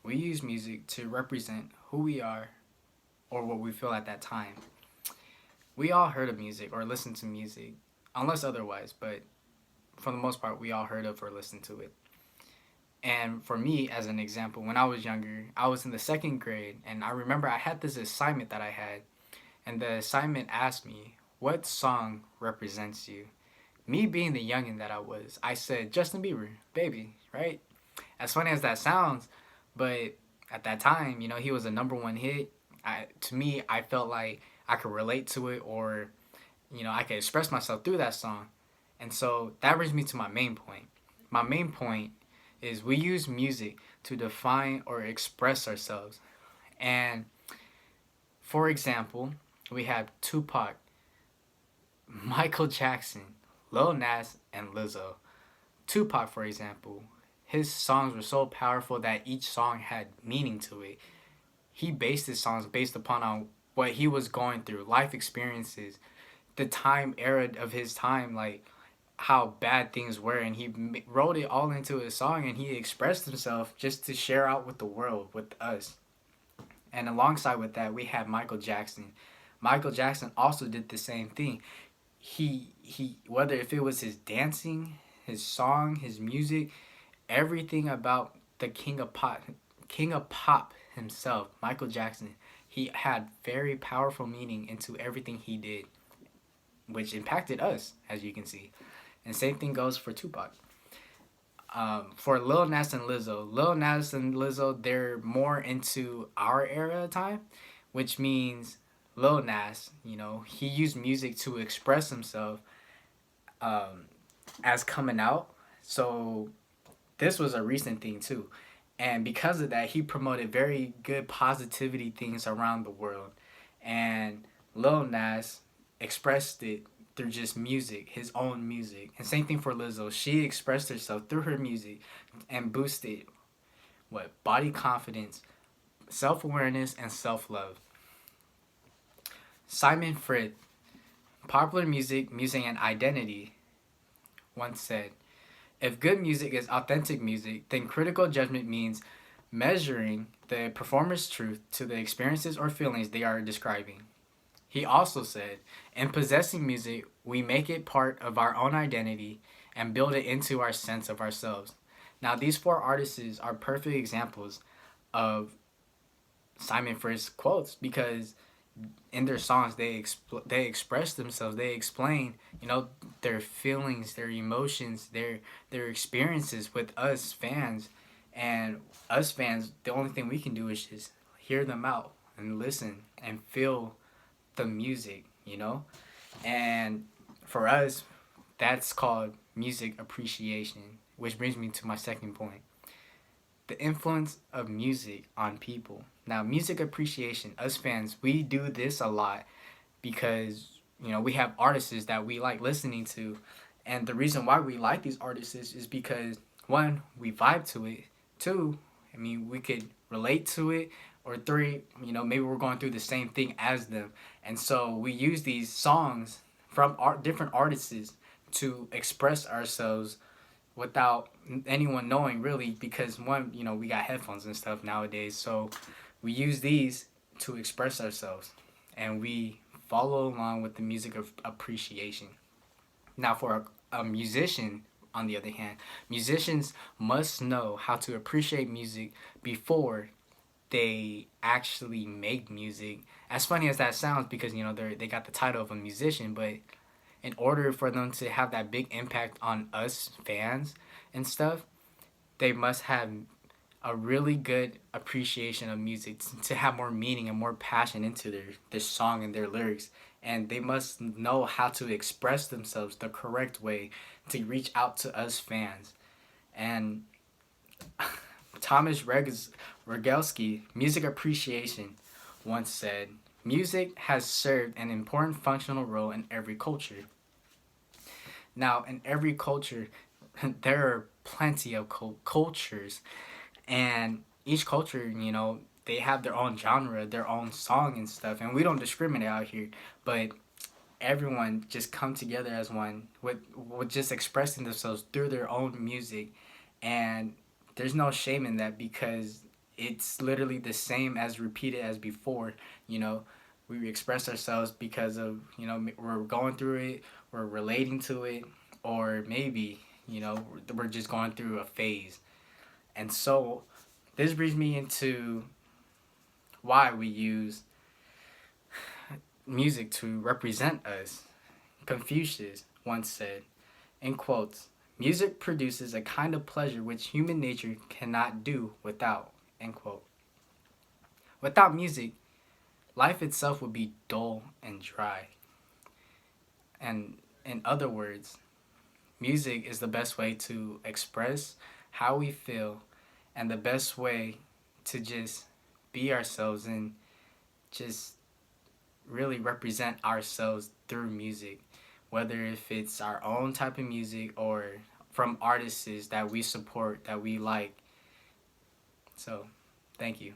we use music to represent who we are or what we feel at that time. We all heard of music or listened to music, unless otherwise, but for the most part, we all heard of or listened to it. And for me, as an example, when I was younger, I was in the second grade, and I remember I had this assignment that I had, and the assignment asked me, "What song represents you?" Me being the youngin that I was, I said Justin Bieber, baby, right? As funny as that sounds, but at that time, he was a number one hit. To me, I felt like I could relate to it, or I could express myself through that song. And so that brings me to my main point. My main point is we use music to define or express ourselves. And for example, we have Tupac, Michael Jackson, Lil Nas, and Lizzo. Tupac, for example, his songs were so powerful that each song had meaning to it. He based his songs based upon what he was going through, life experiences, the time era of his time, like how bad things were, and he wrote it all into his song, and he expressed himself just to share out with the world, with us. And alongside with that, we have Michael Jackson. Michael Jackson also did the same thing. He whether if it was his dancing, his song, his music, everything about the king of pop himself, Michael Jackson, he had very powerful meaning into everything he did, which impacted us, as you can see. And same thing goes for Tupac. For Lil Nas and Lizzo, they're more into our era of time, which means Lil Nas, he used music to express himself um, as coming out. So this was a recent thing too. And because of that, he promoted very good positivity things around the world. And Lil Nas expressed it through just music, his own music. And same thing for Lizzo. She expressed herself through her music and boosted body confidence, self awareness, and self love. Simon Frith, popular music, and identity, once said, "If good music is authentic music, then critical judgment means measuring the performer's truth to the experiences or feelings they are describing." He also said, "In possessing music, we make it part of our own identity and build it into our sense of ourselves." Now, these four artists are perfect examples of Simon Frith's quotes because in their songs they express themselves, they explain their feelings, their emotions, their experiences with us fans. And us fans, the only thing we can do is just hear them out and listen and feel the music. And for us, that's called music appreciation, which brings me to my second point: the influence of music on people. Now, music appreciation, us fans, we do this a lot because we have artists that we like listening to, and the reason why we like these artists is because one, we vibe to it. Two, I mean, we could relate to it. Or three, maybe we're going through the same thing as them, and so we use these songs from different artists to express ourselves without anyone knowing really, because one, we got headphones and stuff nowadays, so we use these to express ourselves, and we follow along with the music of appreciation. Now, for a musician, on the other hand, musicians must know how to appreciate music before they actually make music. As funny as that sounds, because they got the title of a musician, but in order for them to have that big impact on us fans and stuff, they must have a really good appreciation of music to have more meaning and more passion into their song and their lyrics. And they must know how to express themselves the correct way to reach out to us fans. And Thomas Rogelski, music appreciation, once said, "Music has served an important functional role in every culture." Now, in every culture, there are plenty of cultures, and each culture, they have their own genre, their own song and stuff, and we don't discriminate out here, but everyone just come together as one with just expressing themselves through their own music, and there's no shame in that because it's literally the same as repeated as before. You know, we express ourselves because of, you know, we're going through it, we're relating to it, or maybe, you know, we're just going through a phase. And so this brings me into why we use music to represent us. Confucius once said, in quotes, "Music produces a kind of pleasure which human nature cannot do without." End quote. Without music, life itself would be dull and dry. And in other words, music is the best way to express how we feel and the best way to just be ourselves and just really represent ourselves through music, whether if it's our own type of music or from artists that we support, that we like. So, thank you.